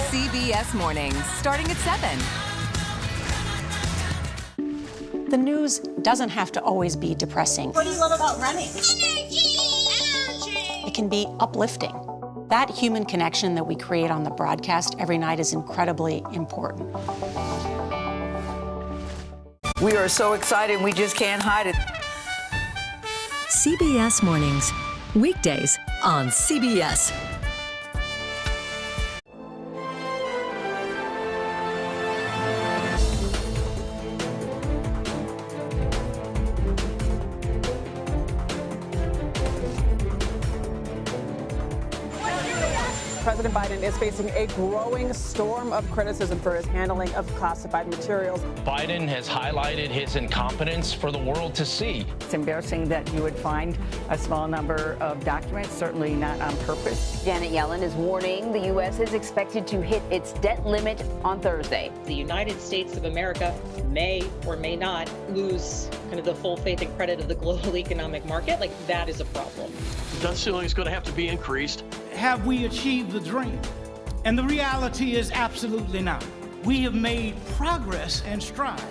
CBS Mornings, starting at 7. The news doesn't have to always be depressing. What do you love about running? Energy! It can be uplifting. That human connection that we create on the broadcast every night is incredibly important. We are so excited, we just can't hide it. CBS Mornings, weekdays on CBS. President Biden is facing a growing storm of criticism for his handling of classified materials. Biden has highlighted his incompetence for the world to see. It's embarrassing that you would find a small number of documents, certainly not on purpose. Janet Yellen is warning the U.S. is expected to hit its debt limit on Thursday. The United States of America may or may not lose kind of the full faith and credit of the global economic market. Like, that is a problem. The debt ceiling is going to have to be increased. Have we achieved the dream? And the reality is absolutely not. We have made progress and strides.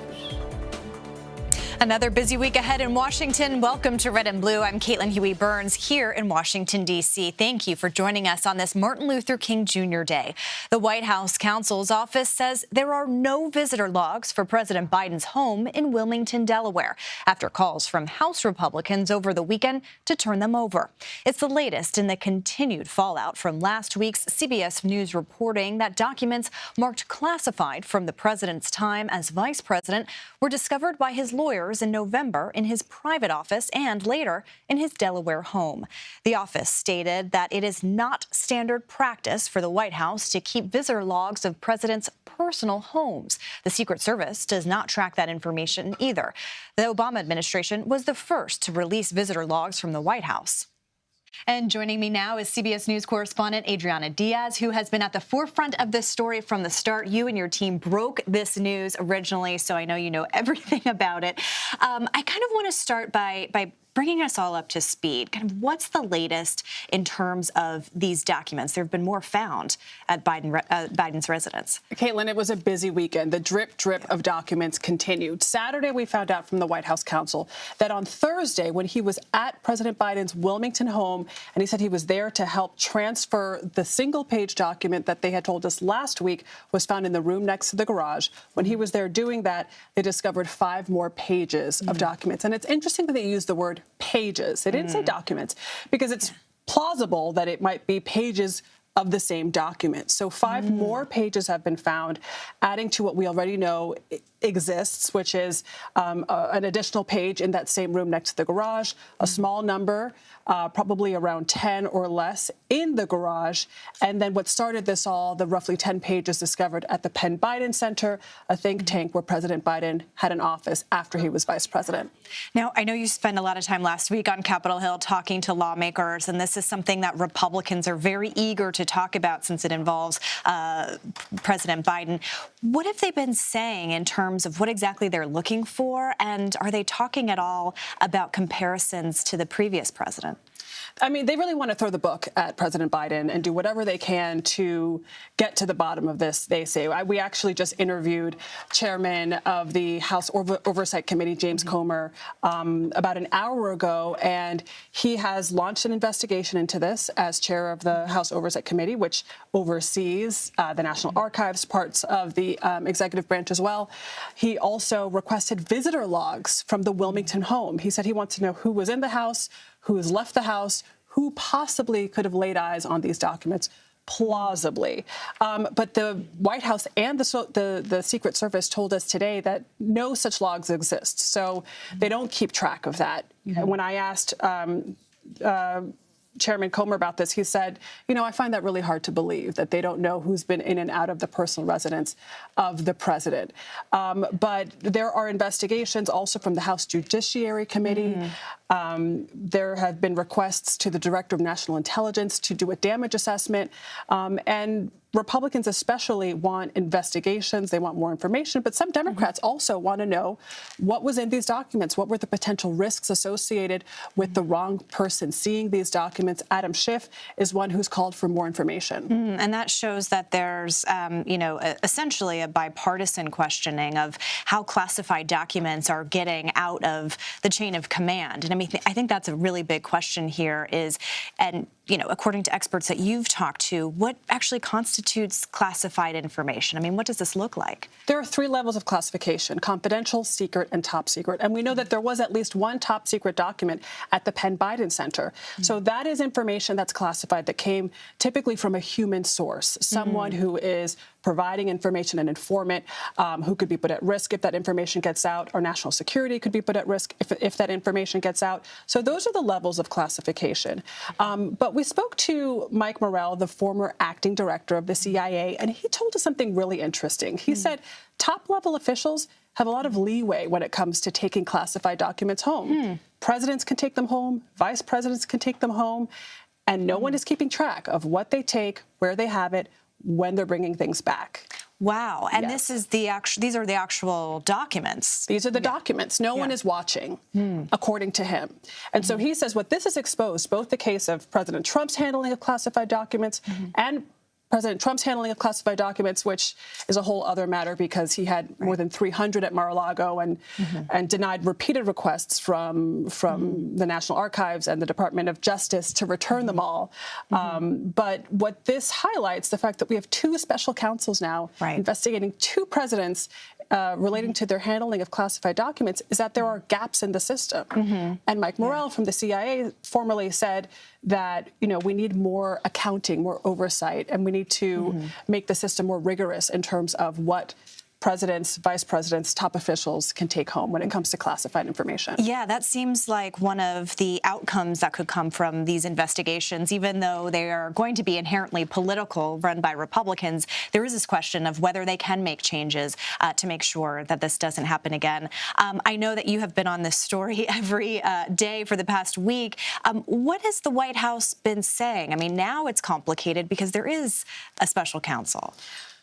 Another busy week ahead in Washington. Welcome to Red and Blue. I'm Caitlin Huey-Burns here in Washington, D.C. Thank you for joining us on this Martin Luther King Jr. Day. The White House counsel's office says there are no visitor logs for President Biden's home in Wilmington, Delaware, after calls from House Republicans over the weekend to turn them over. It's the latest in the continued fallout from last week's CBS News reporting that documents marked classified from the president's time as vice president were discovered by his lawyers in November in his private office and later in his Delaware home. The office stated that it is not standard practice for the White House to keep visitor logs of presidents' personal homes. The Secret Service does not track that information either. The Obama administration was the first to release visitor logs from the White House. And joining me now is CBS News correspondent Adriana Diaz, who has been at the forefront of this story from the start. You and your team broke this news originally, so I know you know everything about it. I kind of want to start by bringing us all up to speed. Kind of what's the latest in terms of these documents? There have been more found at Biden's residence. Caitlin, it was a busy weekend. The drip of documents continued. Saturday, we found out from the White House counsel that on Thursday, when he was at President Biden's Wilmington home, and he said he was there to help transfer the single-page document that they had told us last week was found in the room next to the garage. When he was there doing that, they discovered 5 more pages of documents. And it's interesting that they used the word pages. They didn't say documents, because it's plausible that it might be pages of the same document. So 5 more pages have been found, adding to what we already know exists, which is an additional page in that same room next to the garage, a small number, probably around 10 or less in the garage. And then what started this all, the roughly 10 pages discovered at the Penn Biden Center, a think tank where President Biden had an office after he was vice president. Now, I know you spent a lot of time last week on Capitol Hill talking to lawmakers, and this is something that Republicans are very eager to talk about since it involves President Biden. What have they been saying in terms of what exactly they're looking for, and are they talking at all about comparisons to the previous president? I mean, they really want to throw the book at President Biden and do whatever they can to get to the bottom of this, they say. We actually just interviewed Chairman of the House Oversight Committee, James Comer, about an hour ago, and he has launched an investigation into this as chair of the House Oversight Committee, which oversees the National Archives, parts of the executive branch as well. He also requested visitor logs from the Wilmington home. He said he wants to know who was in the house, who has left the house, who possibly could have laid eyes on these documents, plausibly. But the White House and the Secret Service told us today that no such logs exist. So they don't keep track of that. When I asked Chairman Comer about this, he said, you know, I find that really hard to believe, that they don't know who's been in and out of the personal residence of the president. But there are investigations also from the House Judiciary Committee. There have been requests to the Director of National Intelligence to do a damage assessment. And Republicans especially want investigations. They want more information. But some Democrats also want to know what was in these documents. What were the potential risks associated with the wrong person seeing these documents? Adam Schiff is one who's called for more information. And that shows that there's, essentially a bipartisan questioning of how classified documents are getting out of the chain of command. And I mean, I think that's a really big question here is, and according to experts that you've talked to, what actually constitutes classified information? I mean, what does this look like? There are 3 levels of classification: confidential, secret, and top secret. And we know that there was at least one top secret document at the Penn Biden Center. So that is information that's classified that came typically from a human source, someone who is providing information, an informant who could be put at risk if that information gets out. Our national security could be put at risk if that information gets out. So those are the levels of classification. But we spoke to Mike Morell, the former acting director of the CIA, and he told us something really interesting. He said top-level officials have a lot of leeway when it comes to taking classified documents home. Presidents can take them home, vice presidents can take them home, and no one is keeping track of what they take, where they have it, when they're bringing things back. Wow. And this is these are the actual documents. These are the documents. No one is watching, according to him. And so he says what this has exposed, both the case of President Trump's handling of classified documents and President Trump's handling of classified documents, which is a whole other matter because he had more than 300 at Mar-a-Lago and denied repeated requests from the National Archives and the Department of Justice to return them all. But what this highlights, the fact that we have 2 special counsels now investigating 2 presidents relating to their handling of classified documents, is that there are gaps in the system. And Mike Morell from the CIA formerly said that, we need more accounting, more oversight, and we need to make the system more rigorous in terms of what presidents, vice presidents, top officials can take home when it comes to classified information. Yeah, that seems like one of the outcomes that could come from these investigations. Even though they are going to be inherently political, run by Republicans, there is this question of whether they can make changes to make sure that this doesn't happen again. I know that you have been on this story every day for the past week. What has the White House been saying? I mean, now it's complicated because there is a special counsel.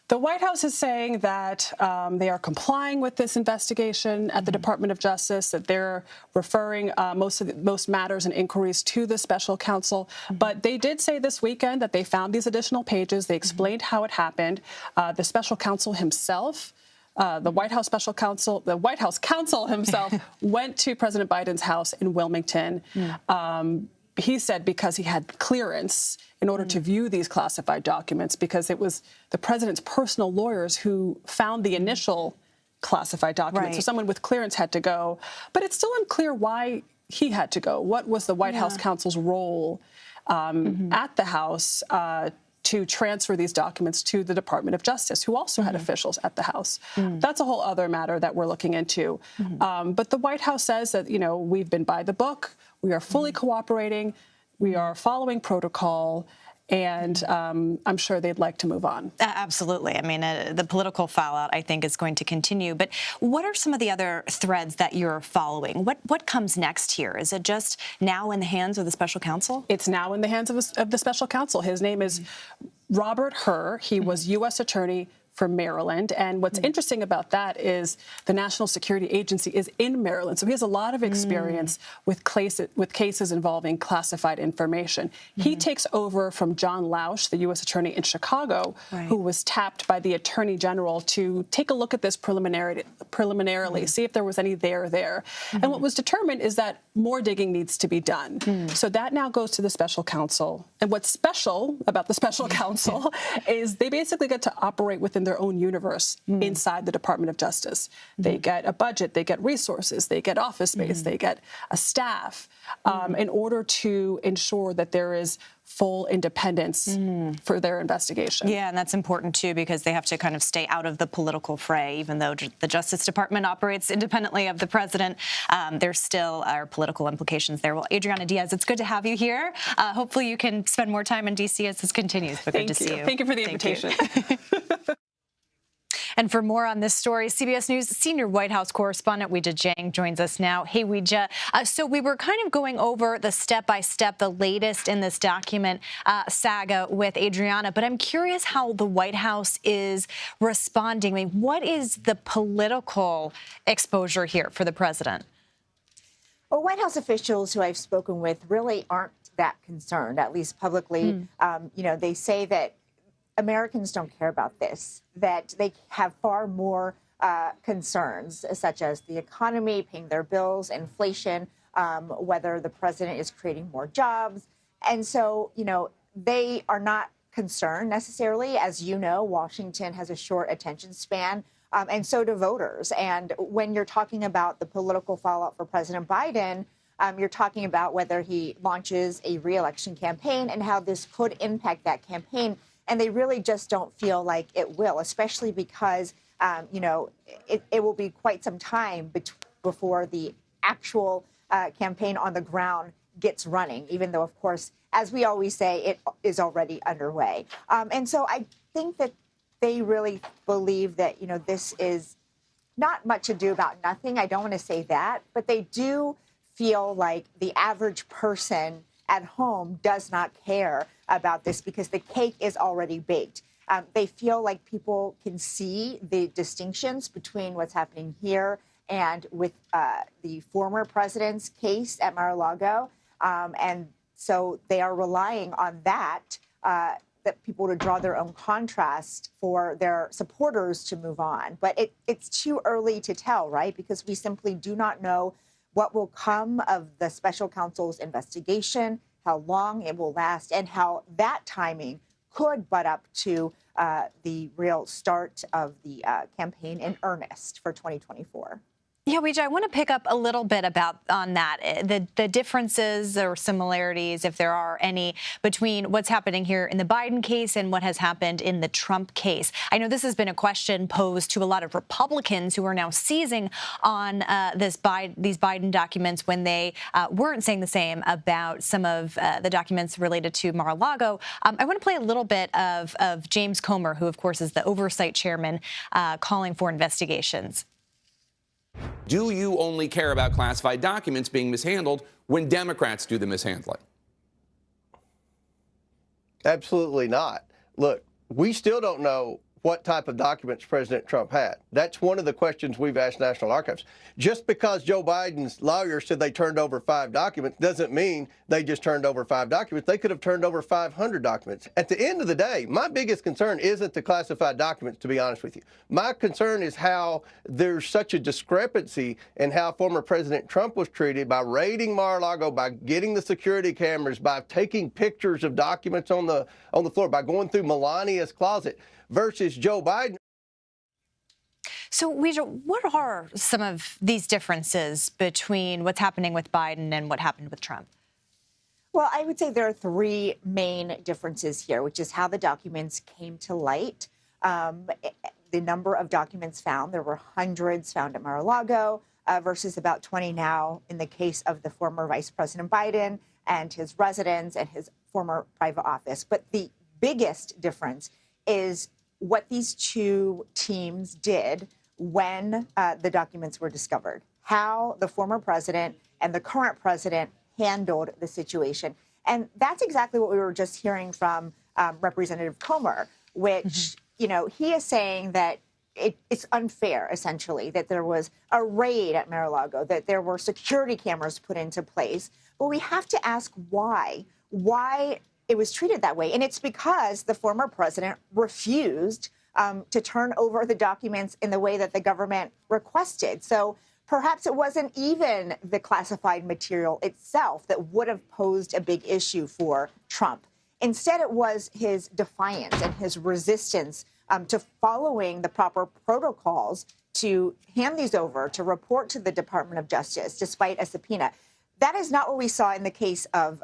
The White House is saying that they are complying with this investigation at the Department of Justice, that they're referring most matters and inquiries to the special counsel. But they did say this weekend that they found these additional pages. They explained how it happened. The special counsel himself, the White House counsel himself went to President Biden's house in Wilmington. He said because he had clearance in order to view these classified documents, because it was the president's personal lawyers who found the initial classified documents. So someone with clearance had to go. But it's still unclear why he had to go. What was the White House counsel's role at the House to transfer these documents to the Department of Justice, who also had officials at the House? That's a whole other matter that we're looking into. But the White House says that, we've been by the book. We are fully cooperating. We are following protocol. And I'm sure they'd like to move on. Absolutely. I mean, the political fallout, I think, is going to continue. But what are some of the other threads that you're following? What comes next here? Is it just now in the hands of the special counsel? It's now in the hands of the special counsel. His name is Robert Hur. He was U.S. Attorney for Maryland. And what's interesting about that is the National Security Agency is in Maryland. So he has a lot of experience with cases involving classified information. He takes over from John Lausch, the U.S. Attorney in Chicago, who was tapped by the Attorney General to take a look at this preliminarily, see if there was any there. And what was determined is that more digging needs to be done. So that now goes to the special counsel. And what's special about the special counsel is they basically get to operate within their own universe inside the Department of Justice. They get a budget, they get resources, they get office space, they get a staff in order to ensure that there is full independence for their investigation. Yeah, and that's important, too, because they have to kind of stay out of the political fray. Even though the Justice Department operates independently of the president, there still are political implications there. Well, Adriana Diaz, it's good to have you here. Hopefully you can spend more time in D.C. as this continues. But good to see you. Thank you for the invitation. And for more on this story, CBS News senior White House correspondent Weijia Jiang joins us now. Hey, Weijia. So we were kind of going over the step-by-step, the latest in this document saga with Adriana, but I'm curious how the White House is responding. I mean, what is the political exposure here for the president? Well, White House officials who I've spoken with really aren't that concerned, at least publicly. They say that Americans don't care about this, that they have far more concerns, such as the economy, paying their bills, inflation, whether the president is creating more jobs. And so, they are not concerned necessarily. As you know, Washington has a short attention span, and so do voters. And when you're talking about the political fallout for President Biden, you're talking about whether he launches a re-election campaign and how this could impact that campaign. And they really just don't feel like it will, especially because, it will be quite some time before the actual campaign on the ground gets running, even though, of course, as we always say, it is already underway. And so I think that they really believe that, this is not much ado about nothing. I don't want to say that, but they do feel like the average person at home does not care about this because the cake is already baked. They feel like people can see the distinctions between what's happening here and with the former president's case at Mar-a-Lago. And so they are relying on that people to draw their own contrast for their supporters to move on. But it's too early to tell, right? Because we simply do not know what will come of the special counsel's investigation, how long it will last, and how that timing could butt up to the real start of the campaign in earnest for 2024. Yeah, Weijia, I want to pick up a little bit on that, the differences or similarities, if there are any, between what's happening here in the Biden case and what has happened in the Trump case. I know this has been a question posed to a lot of Republicans who are now seizing on these Biden documents when they weren't saying the same about some of the documents related to Mar-a-Lago. I want to play a little bit of James Comer, who, of course, is the oversight chairman, calling for investigations. Do you only care about classified documents being mishandled when Democrats do the mishandling? Absolutely not. Look, we still don't know what type of documents President Trump had. That's one of the questions we've asked National Archives. Just because Joe Biden's lawyers said they turned over 5 documents doesn't mean they just turned over 5 documents. They could have turned over 500 documents. At the end of the day, my biggest concern isn't the classified documents, to be honest with you. My concern is how there's such a discrepancy in how former President Trump was treated by raiding Mar-a-Lago, by getting the security cameras, by taking pictures of documents on the floor, by going through Melania's closet, versus Joe Biden. So, Weijia, what are some of these differences between what's happening with Biden and what happened with Trump? Well, I would say there are 3 main differences here, which is how the documents came to light, the number of documents found. There were hundreds found at Mar-a-Lago versus about 20 now in the case of the former Vice President Biden and his residence and his former private office. But the biggest difference is what these 2 teams did when the documents were discovered, how the former president and the current president handled the situation. And that's exactly what we were just hearing from Representative Comer, which, he is saying that it's unfair, essentially, that there was a raid at Mar-a-Lago, that there were security cameras put into place. But we have to ask why it was treated that way. And it's because the former president refused to turn over the documents in the way that the government requested. So perhaps it wasn't even the classified material itself that would have posed a big issue for Trump. Instead, it was his defiance and his resistance to following the proper protocols to hand these over, to report to the Department of Justice, despite a subpoena. That is not what we saw in the case of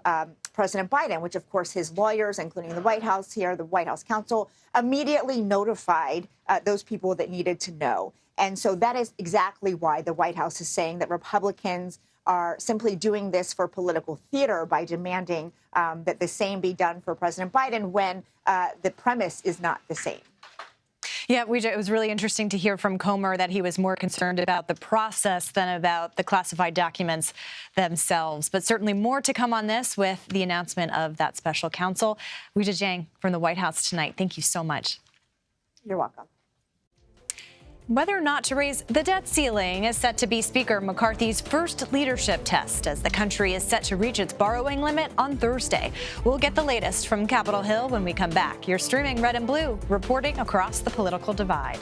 President Biden, which, of course, his lawyers, including the White House here, the White House counsel, immediately notified those people that needed to know. And so that is exactly why the White House is saying that Republicans are simply doing this for political theater by demanding that the same be done for President Biden when the premise is not the same. Yeah, it was really interesting to hear from Comer that he was more concerned about the process than about the classified documents themselves. But certainly more to come on this with the announcement of that special counsel. Weijia Jiang from the White House tonight. Thank you so much. You're welcome. Whether or not to raise the debt ceiling is set to be Speaker McCarthy's first leadership test as the country is set to reach its borrowing limit on Thursday. We'll get the latest from Capitol Hill when we come back. You're streaming Red and Blue, reporting across the political divide.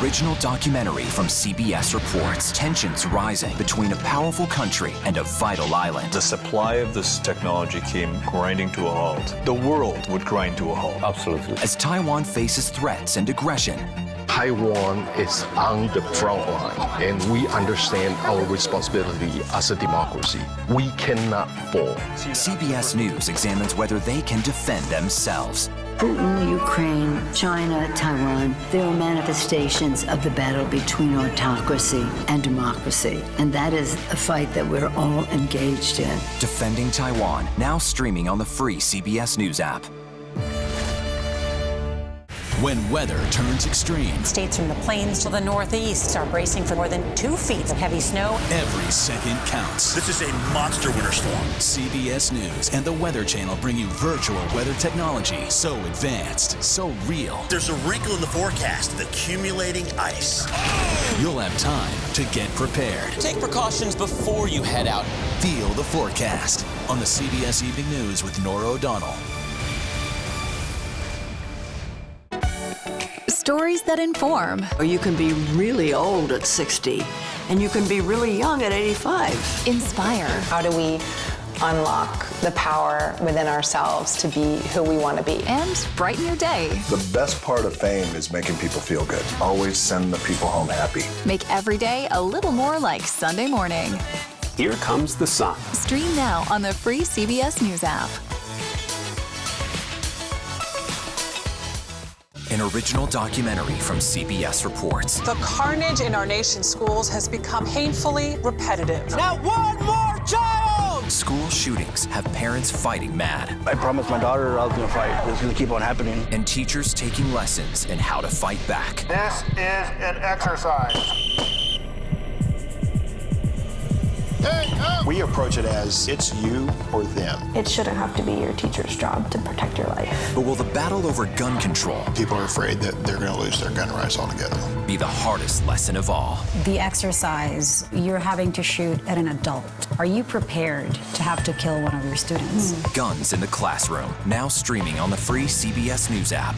Original documentary from CBS reports tensions rising between a powerful country and a vital island. The supply of this technology came grinding to a halt. The world would grind to a halt. Absolutely. As Taiwan faces threats and aggression, Taiwan is on the front line, and we understand our responsibility as a democracy. We cannot fall. CBS News examines whether they can defend themselves. Putin, Ukraine, China, Taiwan, there are manifestations of the battle between autocracy and democracy. And that is a fight that we're all engaged in. Defending Taiwan, now streaming on the free CBS News app. When weather turns extreme. States from the plains to the northeast are bracing for more than 2 feet of heavy snow. Every second counts. This is a monster winter storm. CBS News and the Weather Channel bring you virtual weather technology so advanced, so real. There's a wrinkle in the forecast, the accumulating ice. You'll have time to get prepared. Take precautions before you head out. Feel the forecast on the CBS Evening News with Nora O'Donnell. Stories that inform. You can be really old at 60, and you can be really young at 85. Inspire. How do we unlock the power within ourselves to be who we want to be? And brighten your day. The best part of fame is making people feel good. Always send the people home happy. Make every day a little more like Sunday morning. Here comes the sun. Stream now on the free CBS News app. An original documentary from CBS reports. The carnage in our nation's schools has become painfully repetitive. Not one more child! School shootings have parents fighting mad. I promised my daughter I was going to fight. It's going to keep on happening. And teachers taking lessons in how to fight back. This is an exercise. We approach it as it's you or them. It shouldn't have to be your teacher's job to protect your life. But will the battle over gun control, people are afraid that they're going to lose their gun rights altogether, be the hardest lesson of all? The exercise, you're having to shoot at an adult. Are you prepared to have to kill one of your students? Guns in the Classroom, now streaming on the free CBS News app.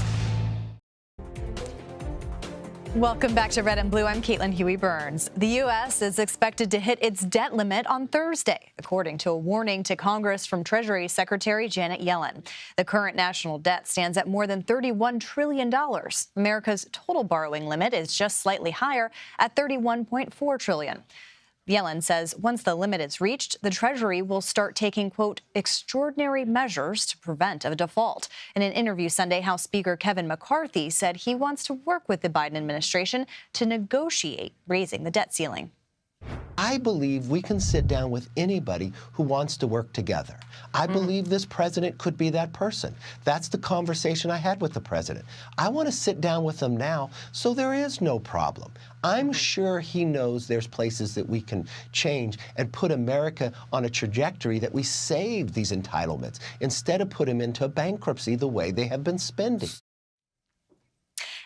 Welcome back to Red and Blue. I'm Caitlin Huey-Burns. The U.S. is expected to hit its debt limit on Thursday, according to a warning to Congress from Treasury Secretary Janet Yellen. The current national debt stands at more than $31 trillion. America's total borrowing limit is just slightly higher at $31.4 trillion. Yellen says once the limit is reached, the Treasury will start taking, quote, extraordinary measures to prevent a default. In an interview Sunday, House Speaker Kevin McCarthy said he wants to work with the Biden administration to negotiate raising the debt ceiling. I believe we can sit down with anybody who wants to work together. I believe this president could be that person. That's the conversation I had with the president. I want to sit down with him now so there is no problem. I'm sure he knows there's places that we can change and put America on a trajectory that we save these entitlements instead of put them into bankruptcy the way they have been spending.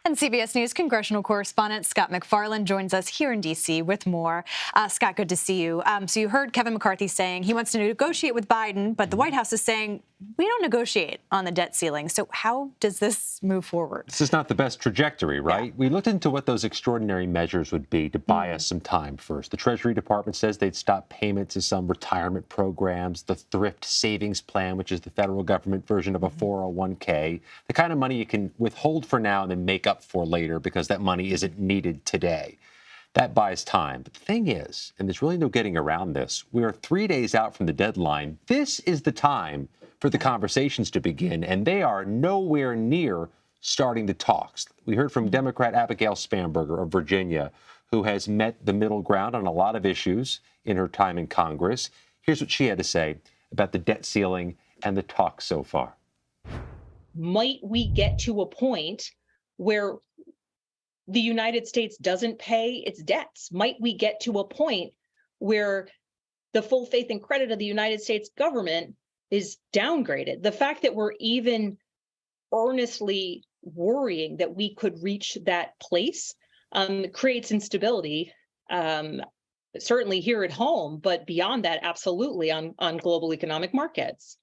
And CBS News congressional correspondent Scott MacFarlane joins us here in D.C. with more. Scott, good to see you. So you heard Kevin McCarthy saying he wants to negotiate with Biden, but the White House is saying we don't negotiate on the debt ceiling. So how does this move forward? This is not the best trajectory, right? Yeah. We looked into what those extraordinary measures would be to buy us some time first. The Treasury Department says they'd stop payments to some retirement programs, the Thrift Savings Plan, which is the federal government version of a 401k, the kind of money you can withhold for now and then make up for later because that money isn't needed today. That buys time. But the thing is, and there's really no getting around this, we are 3 days out from the deadline. This is the time for the conversations to begin, and they are nowhere near starting the talks. We heard from Democrat Abigail Spanberger of Virginia, who has met the middle ground on a lot of issues in her time in Congress. Here's what she had to say about the debt ceiling and the talks so far. Might we get to a point where the United States doesn't pay its debts? Might we get to a point where the full faith and credit of the United States government is downgraded? The fact that we're even earnestly worrying that we could reach that place creates instability, certainly here at home, but beyond that, absolutely on global economic markets.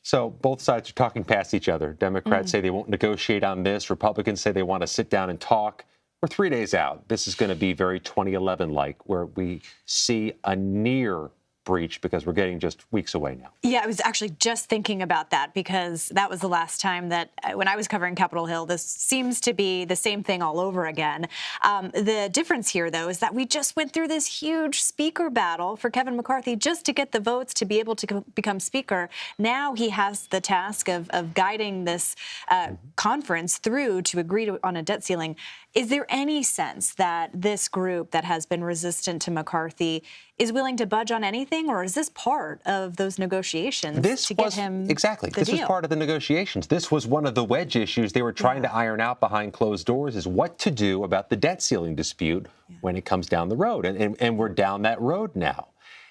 So both sides are talking past each other. Democrats say they won't negotiate on this. Republicans say they want to sit down and talk. We're 3 days out. This is going to be very 2011-like, where we see a near breach because we're getting just weeks away now. Yeah, I was actually just thinking about that because that was the last time that when I was covering Capitol Hill, this seems to be the same thing all over again. The difference here, though, is that we just went through this huge speaker battle for Kevin McCarthy just to get the votes to be able to become speaker. Now he has the task of guiding this conference through to agree on a debt ceiling. Is there any sense that this group that has been resistant to McCarthy is willing to budge on anything, or is this part of those negotiations to get him exactly the this deal? was part of the negotiations. This was one of the wedge issues they were trying to iron out behind closed doors, is what to do about the debt ceiling dispute when it comes down the road, and we're down that road now.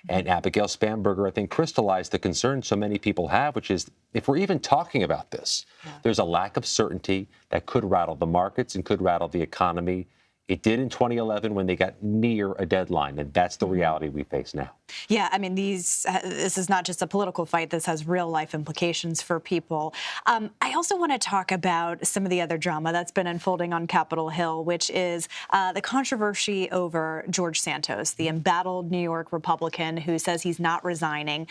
And Abigail Spanberger, I think, crystallized the concern so many people have, which is if we're even talking about this, there's a lack of certainty that could rattle the markets and could rattle the economy. It did in 2011 when they got near a deadline, and that's the reality we face now. Yeah, I mean, this is not just a political fight. This has real-life implications for people. I also want to talk about some of the other drama that's been unfolding on Capitol Hill, which is the controversy over George Santos, the embattled New York Republican who says he's not resigning.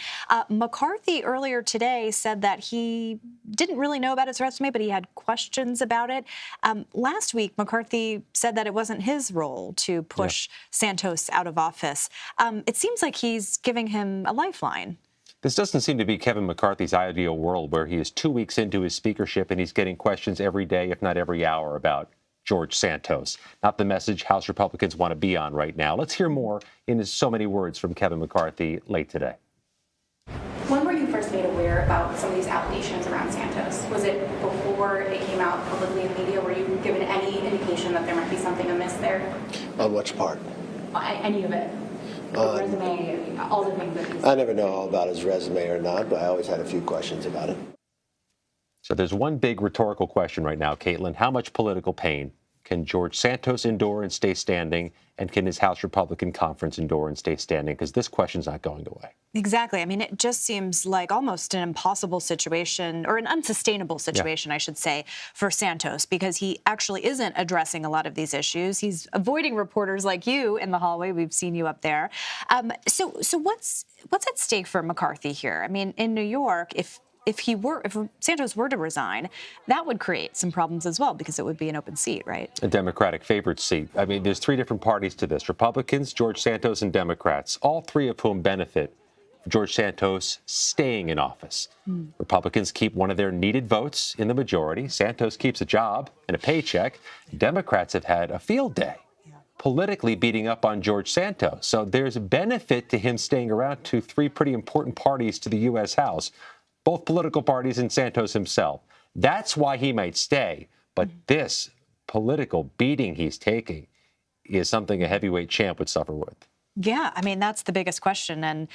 McCarthy earlier today said that he didn't really know about his resume, but he had questions about it. Last week, McCarthy said that it wasn't his role to push Santos out of office. It seems like he's giving him a lifeline. This doesn't seem to be Kevin McCarthy's ideal world, where he is 2 weeks into his speakership and he's getting questions every day, if not every hour, about George Santos. Not the message House Republicans want to be on right now. Let's hear more in so many words from Kevin McCarthy late today. When were you first made aware about some of these allegations around Santos? Was it before it came out publicly in the media? Were you given any indication that there might be something amiss there? On which part? Any of it? Resume, all the things that he's... I never know all about his resume or not, but I always had a few questions about it. So there's one big rhetorical question right now, Caitlin. How much political pain can George Santos endure and stay standing? And can his House Republican conference endure and stay standing? Because this question's not going away. Exactly. I mean, it just seems like almost an impossible situation, or an unsustainable situation, I should say, for Santos, because he actually isn't addressing a lot of these issues. He's avoiding reporters like you in the hallway. We've seen you up there. So what's at stake for McCarthy here? I mean, in New York, if Santos were to resign, that would create some problems as well, because it would be an open seat, right? A Democratic favorite seat. I mean, there's 3 different parties to this: Republicans, George Santos, and Democrats, all 3 of whom benefit from George Santos staying in office. Republicans keep one of their needed votes in the majority. Santos keeps a job and a paycheck. Democrats have had a field day politically beating up on George Santos. So there's a benefit to him staying around to 3 pretty important parties to the U.S. House, both political parties and Santos himself. That's why he might stay. But this political beating he's taking is something a heavyweight champ would suffer with. Yeah, I mean, that's the biggest question. And,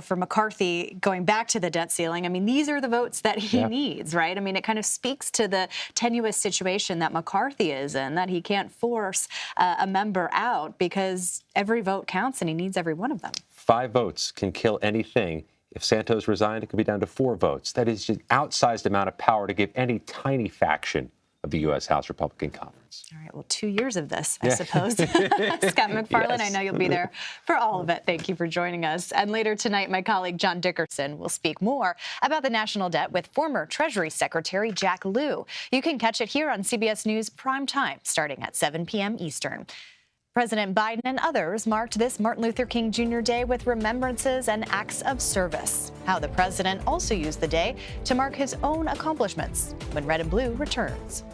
for McCarthy, going back to the debt ceiling, I mean, these are the votes that he needs, right? I mean, it kind of speaks to the tenuous situation that McCarthy is in, that he can't force a member out because every vote counts and he needs every one of them. 5 votes can kill anything. If Santos resigned, it could be down to 4 votes. That is just an outsized amount of power to give any tiny faction of the U.S. House Republican Conference. All right, well, 2 years of this, I suppose. Scott McFarland, I know you'll be there for all of it. Thank you for joining us. And later tonight, my colleague John Dickerson will speak more about the national debt with former Treasury Secretary Jack Lew. You can catch it here on CBS News Prime Time, starting at 7 p.m. Eastern. President Biden and others marked this Martin Luther King Jr. Day with remembrances and acts of service. How the president also used the day to mark his own accomplishments when Red and Blue returns.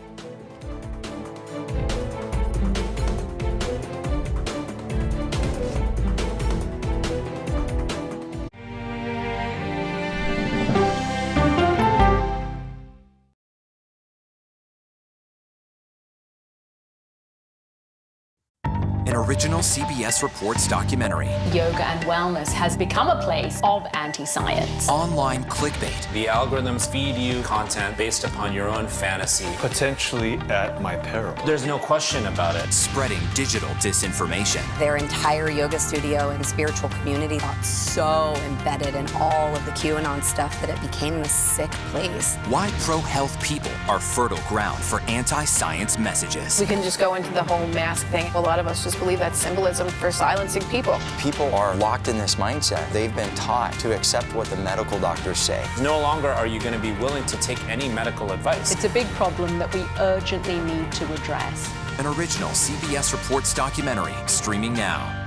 An original CBS Reports documentary. Yoga and wellness has become a place of anti-science. Online clickbait. The algorithms feed you content based upon your own fantasy. Potentially at my peril. There's no question about it. Spreading digital disinformation. Their entire yoga studio and spiritual community got so embedded in all of the QAnon stuff that it became this sick place. Why pro-health people are fertile ground for anti-science messages. We can just go into the whole mask thing. A lot of us just believe that's symbolism for silencing people. People are locked in this mindset. They've been taught to accept what the medical doctors say. No longer are you going to be willing to take any medical advice. It's a big problem that we urgently need to address. An original CBS Reports documentary streaming now.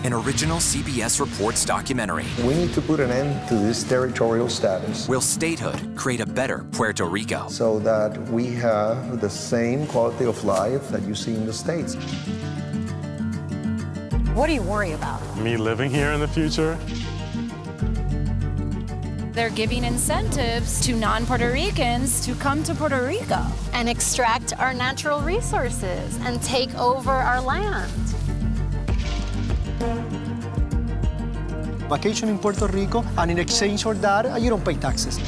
An original CBS Reports documentary. We need to put an end to this territorial status. Will statehood create a better Puerto Rico? So that we have the same quality of life that you see in the States. What do you worry about? Me living here in the future? They're giving incentives to non-Puerto Ricans to come to Puerto Rico and extract our natural resources and take over our land. Vacation in Puerto Rico, and in exchange for that, you don't pay taxes.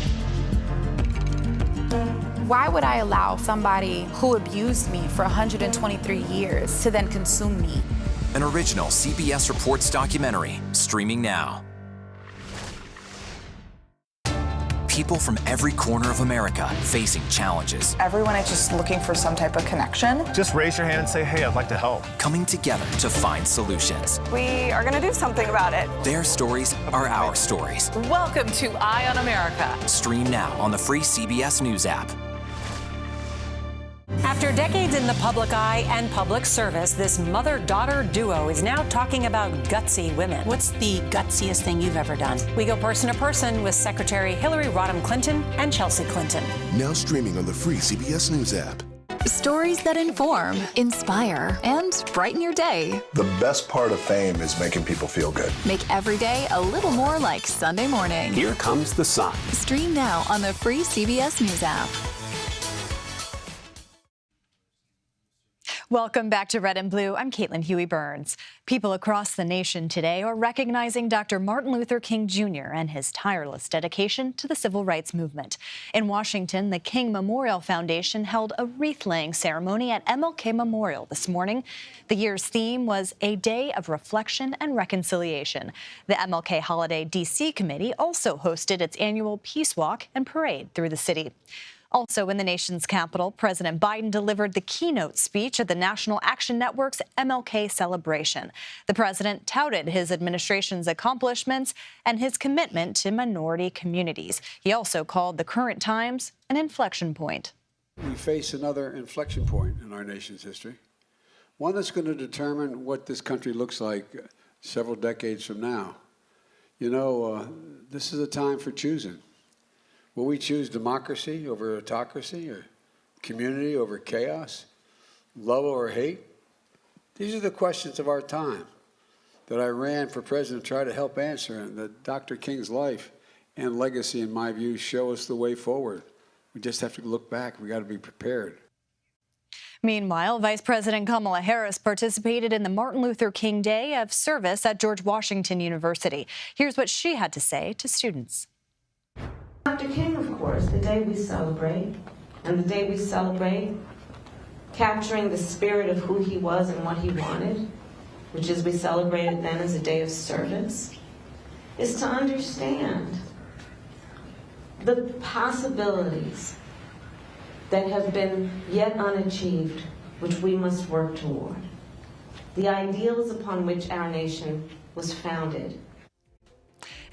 Why would I allow somebody who abused me for 123 years to then consume me? An original CBS Reports documentary streaming now. People from every corner of America facing challenges. Everyone is just looking for some type of connection. Just raise your hand and say, hey, I'd like to help. Coming together to find solutions. We are going to do something about it. Their stories are our stories. Welcome to Eye on America. Stream now on the free CBS News app. After decades in the public eye and public service, this mother-daughter duo is now talking about gutsy women. What's the gutsiest thing you've ever done? We go person to person with Secretary Hillary Rodham Clinton and Chelsea Clinton. Now streaming on the free CBS News app. Stories that inform, inspire, and brighten your day. The best part of fame is making people feel good. Make every day a little more like Sunday morning. Here comes the sun. Stream now on the free CBS News app. Welcome back to Red and Blue. I'm Caitlin Huey-Burns. People across the nation today are recognizing Dr. Martin Luther King Jr. and his tireless dedication to the civil rights movement. In Washington, the King Memorial Foundation held a wreath-laying ceremony at MLK Memorial this morning. The year's theme was a day of reflection and reconciliation. The MLK Holiday DC Committee also hosted its annual Peace Walk and parade through the city. Also in the nation's capital, President Biden delivered the keynote speech at the National Action Network's MLK celebration. The president touted his administration's accomplishments and his commitment to minority communities. He also called the current times an inflection point. We face another inflection point in our nation's history, one that's going to determine what this country looks like several decades from now. You know, this is a time for choosing. Will we choose democracy over autocracy, or community over chaos, love over hate? These are the questions of our time that I ran for president to try to help answer, and that Dr. King's life and legacy, in my view, show us the way forward. We just have to look back. We got to be prepared. Meanwhile, Vice President Kamala Harris participated in the Martin Luther King Day of Service at George Washington University. Here's what she had to say to students. Dr. King, of course, the day we celebrate, and the day we celebrate capturing the spirit of who he was and what he wanted, which is we celebrated then as a day of service, is to understand the possibilities that have been yet unachieved, which we must work toward, the ideals upon which our nation was founded.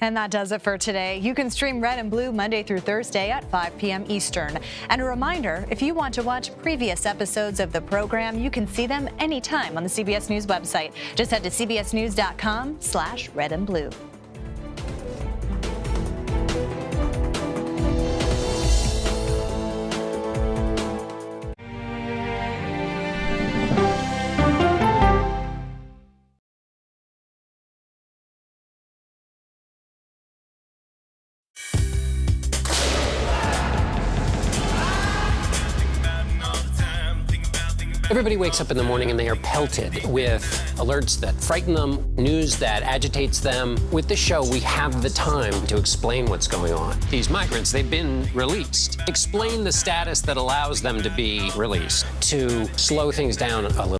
And that does it for today. You can stream Red and Blue Monday through Thursday at 5 p.m. Eastern. And a reminder, if you want to watch previous episodes of the program, you can see them anytime on the CBS News website. Just head to cbsnews.com/red and blue. Everybody wakes up in the morning and they are pelted with alerts that frighten them, news that agitates them. With this show, we have the time to explain what's going on. These migrants, they've been released. Explain the status that allows them to be released, to slow things down a little.